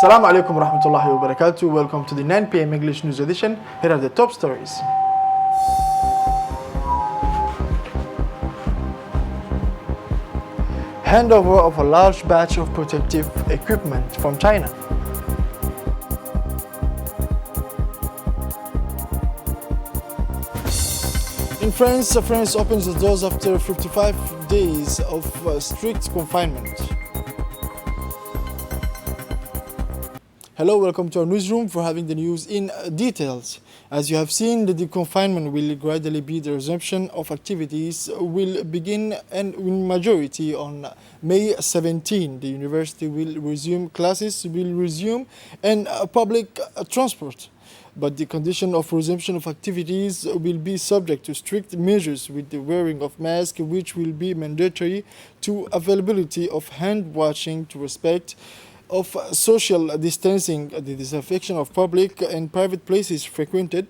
Assalamu alaikum warahmatullahi wabarakatuh. Welcome to the 9 p.m. English News Edition. Here are the top stories. Handover of a large batch of protective equipment from China. In France, France opens the doors after 55 days of strict confinement. Hello, welcome to our newsroom for having the news in details. As you have seen, the deconfinement will gradually be the resumption of activities will begin and in majority on May 17. The university will resume, classes will resume, and public transport. But the condition of resumption of activities will be subject to strict measures with the wearing of masks, which will be mandatory, to availability of hand washing, to respect of social distancing, the disinfection of public and private places frequented.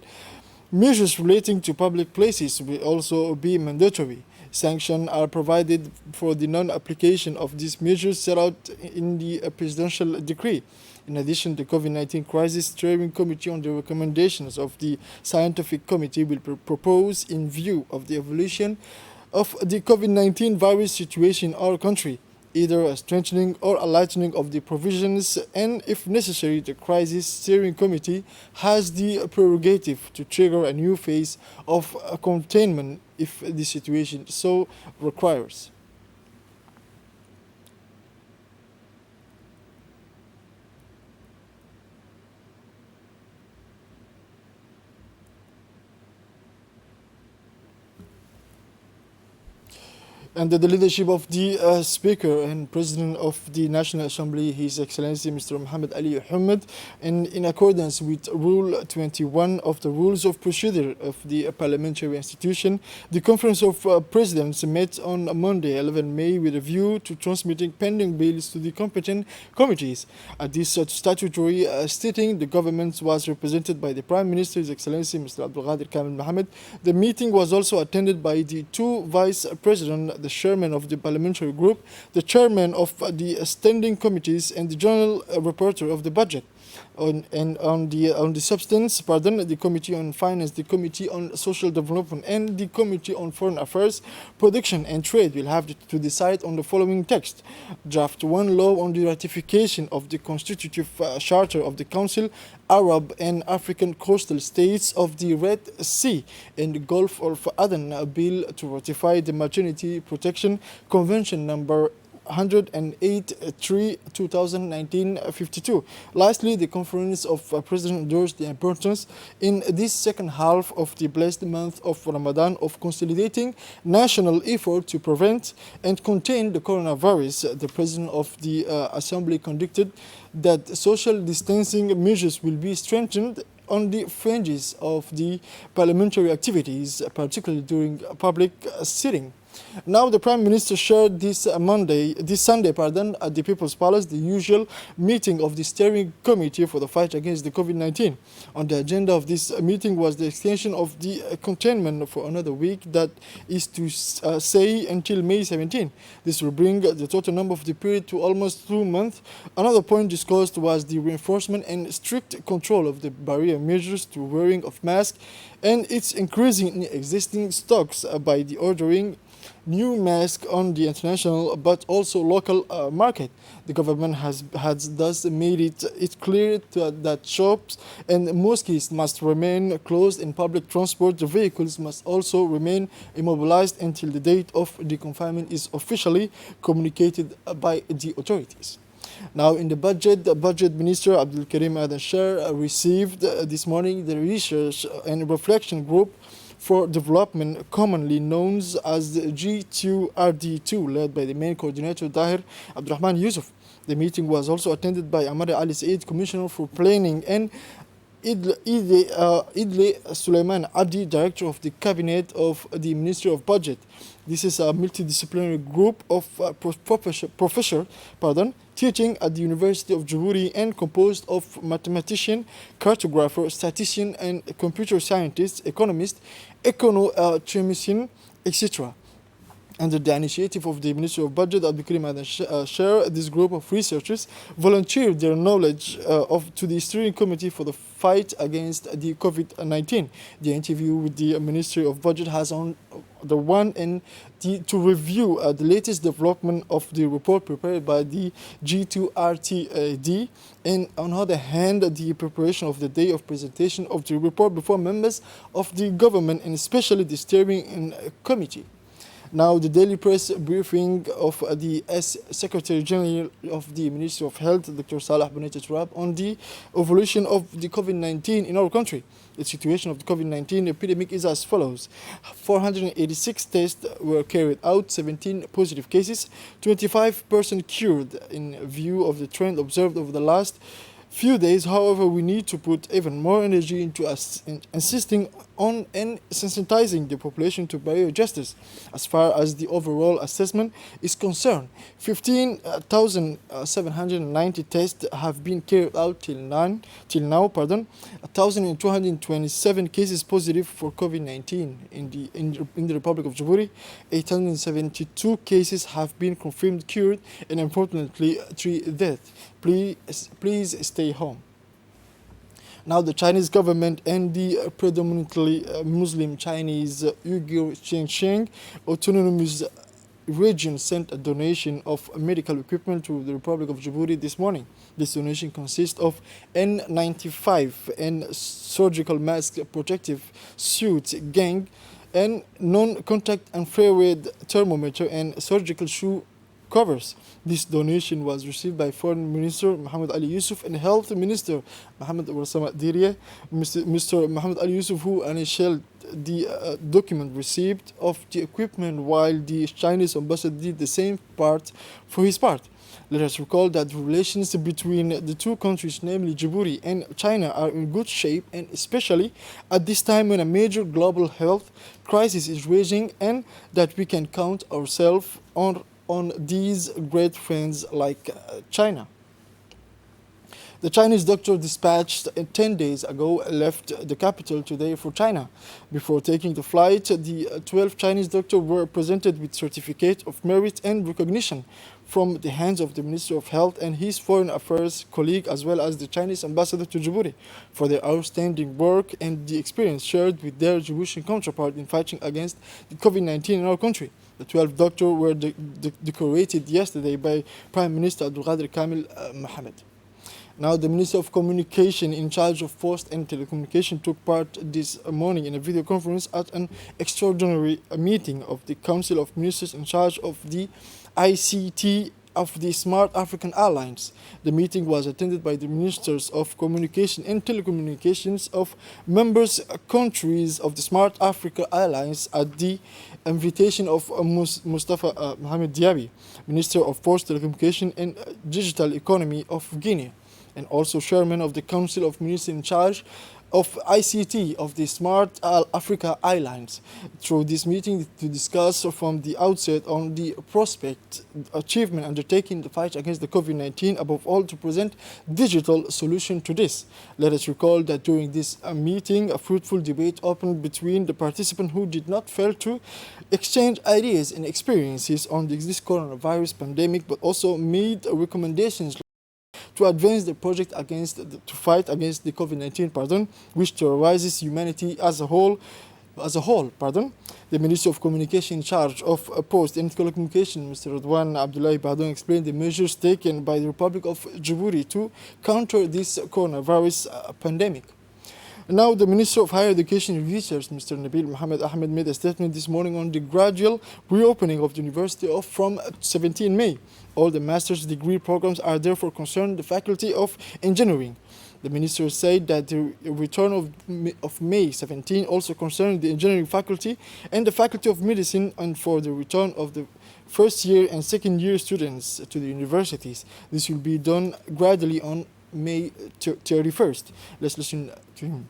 Measures relating to public places will also be mandatory. Sanctions are provided for the non-application of these measures set out in the presidential decree. In addition, the COVID-19 Crisis Steering Committee, on the recommendations of the Scientific Committee, will propose, in view of the evolution of the COVID-19 virus situation in our country, either a strengthening or a lightening of the provisions, and if necessary, the Crisis Steering Committee has the prerogative to trigger a new phase of containment if the situation so requires. Under the leadership of the Speaker and President of the National Assembly, His Excellency Mr. Mohammed Ali Ahmed, and in accordance with Rule 21 of the Rules of Procedure of the Parliamentary Institution, the Conference of Presidents met on Monday, 11 May, with a view to transmitting pending bills to the competent committees. At this statutory sitting, the government was represented by the Prime Minister, His Excellency Mr. Abdul Qadir Kamil Mohammed. The meeting was also attended by the two Vice Presidents, the chairman of the parliamentary group, the chairman of the standing committees, and the general reporter of the budget. On the substance, the Committee on Finance, the Committee on Social Development, and the Committee on Foreign Affairs, Production and Trade will have to decide on the following text: Draft 1 law on the ratification of the constitutive charter of the Council, Arab and African coastal states of the Red Sea and the Gulf of Aden, a bill to ratify the Maternity Protection Convention number 108/2019-52. Lastly, the Conference of Presidents endorsed the importance in this second half of the blessed month of Ramadan of consolidating national effort to prevent and contain the coronavirus. The President of the Assembly conducted that social distancing measures will be strengthened on the fringes of the parliamentary activities, particularly during public sitting. Now, the Prime Minister shared this Sunday, at the People's Palace, the usual meeting of the Steering Committee for the fight against the COVID-19. On the agenda of this meeting was the extension of the containment for another week, that is to say until May 17. This will bring the total number of the period to almost 2 months. Another point discussed was the reinforcement and strict control of the barrier measures to wearing of masks and its increasing in existing stocks by the ordering new masks on the international but also local market. The government has thus made it clear that shops and mosques must remain closed and public transport vehicles must also remain immobilized until the date of the confinement is officially communicated by the authorities. Now, in the Budget Minister Abdul Karim Adan Shar received this morning the Research and Reflection Group for Development, commonly known as the G2RD2, led by the main coordinator Dahir Abdurrahman Yusuf. The meeting was also attended by Amar Ali Said, Commissioner for Planning, and Idle Sulaiman Abdi, Director of the Cabinet of the Ministry of Budget. This is a multidisciplinary group of professors teaching at the University of Djibouti and composed of mathematician, cartographer, statistician, and computer scientist, economist, econometrician, etc. Under the initiative of the Ministry of Budget, Abdulkarim Share, this group of researchers volunteered their knowledge to the steering committee for the fight against the COVID-19. The interview with the Ministry of Budget has on the one and to review the latest development of the report prepared by the G2 RTD, and on the other hand, the preparation of the day of presentation of the report before members of the government and especially the steering committee. Now, the daily press briefing of the Secretary General of the Ministry of Health, Dr. Salah Bouneta Turab, on the evolution of the COVID-19 in our country. The situation of the COVID-19 epidemic is as follows. 486 tests were carried out, 17 positive cases, 25 persons cured. In view of the trend observed over the last few days, however, we need to put even more energy into insisting on and sensitizing the population to biojustice. As far as the overall assessment is concerned, 15,790 tests have been carried out till now. 1,227 cases positive for COVID-19 in the Republic of Djibouti. 872 cases have been confirmed cured, and importantly, 3 deaths. Please stay home. Now, the Chinese government and the predominantly Muslim Chinese Uyghur Xinjiang Autonomous Region sent a donation of medical equipment to the Republic of Djibouti this morning. This donation consists of N95 and surgical mask, protective suits, gang, and non-contact infrared thermometer and surgical shoe covers. This donation was received by Foreign Minister Mohammed Ali Yusuf and Health Minister Mohammed Warsama Diria. Mr. Mohammed Ali Yusuf, who initialed the document received of the equipment, while the Chinese ambassador did the same part for his part. Let us recall that the relations between the two countries, namely Djibouti and China, are in good shape, and especially at this time when a major global health crisis is raging, and that we can count ourselves on these great friends like China. The Chinese doctor dispatched 10 days ago left the capital today for China. Before taking the flight, the 12 Chinese doctors were presented with certificate of merit and recognition from the hands of the Minister of Health and his Foreign Affairs colleague, as well as the Chinese ambassador to Djibouti, for their outstanding work and the experience shared with their Djiboutian counterpart in fighting against the COVID-19 in our country. The 12 doctors were decorated yesterday by Prime Minister Abdulkadir Kamil Mohammed. Now, the Minister of Communication in charge of Post and Telecommunication took part this morning in a video conference at an extraordinary meeting of the Council of Ministers in charge of the ICT of the Smart African Alliance. The meeting was attended by the Ministers of Communication and Telecommunications of members countries of the Smart Africa Alliance at the invitation of Mustafa Mohamed Diaby, Minister of Post, Telecommunication and Digital Economy of Guinea, and also Chairman of the Council of Ministers in charge of ICT of the Smart Africa Alliance. Through this meeting, to discuss from the outset on the prospect, achievement undertaking the fight against the COVID-19, above all to present digital solution to this. Let us recall that during this meeting, a fruitful debate opened between the participants who did not fail to exchange ideas and experiences on this coronavirus pandemic, but also made recommendations to advance the project to fight against the COVID-19, which terrorizes humanity as a whole. The Minister of Communication in charge of Post and Telecommunication, Mr. Radwan Abdullahi Badon, explained the measures taken by the Republic of Djibouti to counter this coronavirus pandemic. Now, the Minister of Higher Education and Research, Mr. Nabil Mohammed Ahmed, made a statement this morning on the gradual reopening of the university from 17 May. All the master's degree programs are therefore concerned the Faculty of Engineering. The minister said that the return of May 17 also concerned the engineering faculty and the Faculty of Medicine, and for the return of the first year and second year students to the universities. This will be done gradually on May 31st. Let's listen to him.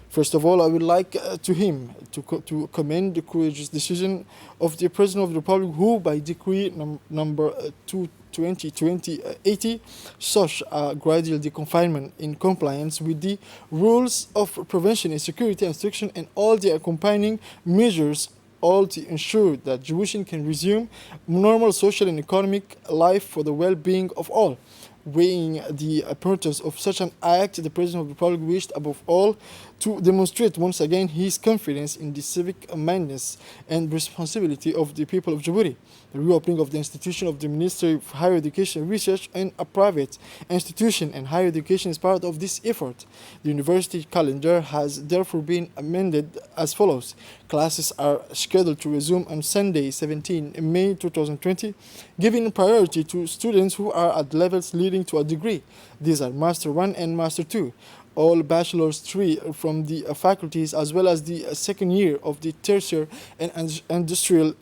First of all, I would like to commend the courageous decision of the President of the Republic, who, by decree number 2020-80, such a gradual deconfinement in compliance with the rules of prevention and security instruction and all the accompanying measures all to ensure that Djiboutian can resume normal social and economic life for the well-being of all. Weighing the importance of such an act, the President of the Republic wished above all to demonstrate once again his confidence in the civic mindedness and responsibility of the people of Djibouti. The reopening of the institution of the Ministry of Higher Education and Research and a private institution and higher education is part of this effort. The university calendar has therefore been amended as follows. Classes are scheduled to resume on Sunday, 17 May 2020, giving priority to students who are at levels leading to a degree. These are Master 1 and Master 2. All Bachelor's 3 from the faculties as well as the second year of the tertiary and industrial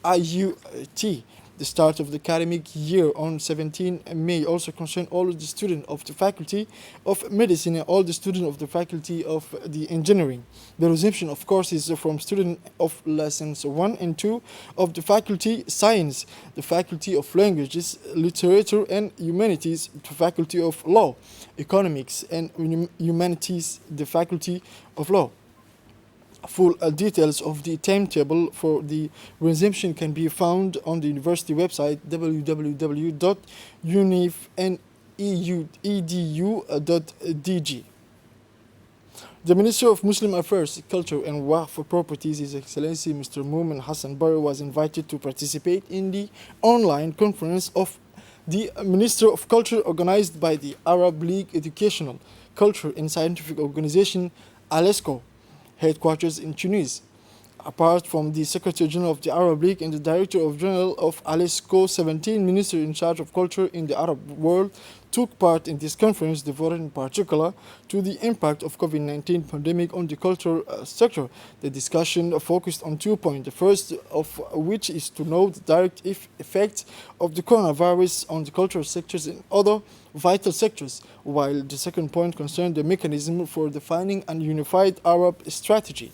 IUT. The start of the academic year on 17 May also concerned all of the students of the Faculty of Medicine and all the students of the Faculty of the Engineering. The resumption of courses from students of lessons 1 and 2 of the Faculty Science, the Faculty of Languages, Literature and Humanities, the Faculty of Law, Economics and Humanities, the Faculty of Law. Full details of the timetable for the resumption can be found on the university website www.unif.edu.dg. The Minister of Muslim Affairs, Culture and Waqf Properties, His Excellency Mr. Moomin Hassan Barre, was invited to participate in the online conference of the Minister of Culture organized by the Arab League Educational, Culture and Scientific Organization, ALESCO, headquarters in Tunis. Apart from the Secretary General of the Arab League and the Director General of ALESCO, 17 ministers in charge of culture in the Arab world took part in this conference devoted in particular to the impact of COVID-19 pandemic on the cultural sector. The discussion focused on 2 points, the first of which is to know the direct effects of the coronavirus on the cultural sectors and other vital sectors, while the second point concerned the mechanism for defining a unified Arab strategy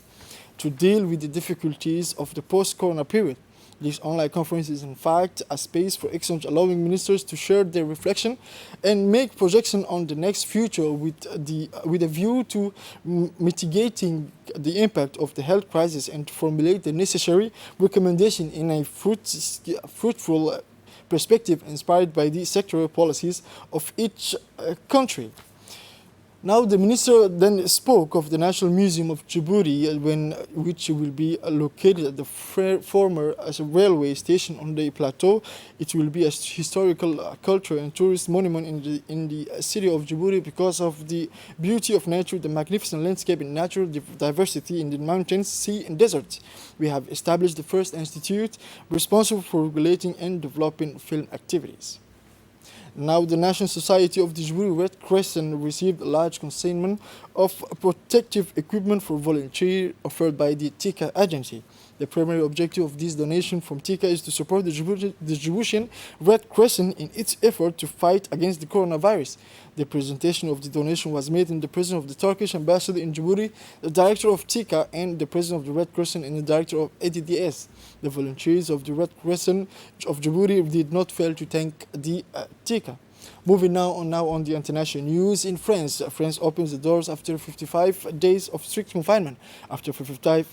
to deal with the difficulties of the post-corona period. This online conference is in fact a space for exchange, allowing ministers to share their reflection and make projections on the next future with a view to mitigating the impact of the health crisis and to formulate the necessary recommendation in a fruitful perspective inspired by the sectoral policies of each country. Now, the minister then spoke of the National Museum of Djibouti, which will be located at the former railway station on the plateau. It will be a historical, cultural and tourist monument in the city of Djibouti because of the beauty of nature, the magnificent landscape and natural diversity in the mountains, sea and deserts. We have established the first institute responsible for regulating and developing film activities. Now, the National Society of the Djibouti Red Crescent received a large consignment of protective equipment for volunteers offered by the TICA agency. The primary objective of this donation from TICA is to support the Djiboutian Red Crescent in its effort to fight against the coronavirus. The presentation of the donation was made in the presence of the Turkish ambassador in Djibouti, the director of TICA, and the president of the Red Crescent and the director of ADDS. The volunteers of the Red Crescent of Djibouti did not fail to thank the TICA. Moving now on the international news. In France, France opens the doors after 55 days of strict confinement. After 55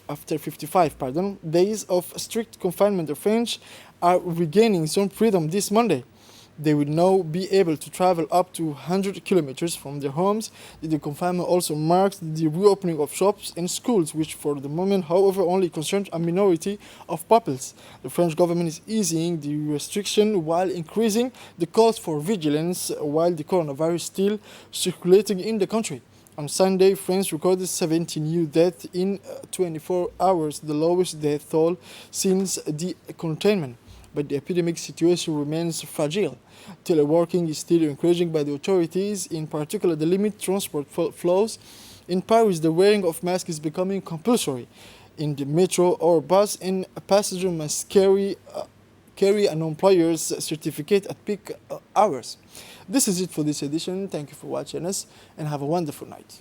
days of strict confinement, the French are regaining some freedom this Monday. They will now be able to travel up to 100 kilometers from their homes. The confinement also marks the reopening of shops and schools, which for the moment, however, only concerns a minority of pupils. The French government is easing the restriction while increasing the calls for vigilance while the coronavirus is still circulating in the country. On Sunday, France recorded 70 new deaths in 24 hours, the lowest death toll since the containment. But the epidemic situation remains fragile. Teleworking is still encouraged by the authorities, in particular the limit transport flows. In Paris, the wearing of masks is becoming compulsory. In the metro or bus, and a passenger must carry an employer's certificate at peak hours. This is it for this edition. Thank you for watching us and have a wonderful night.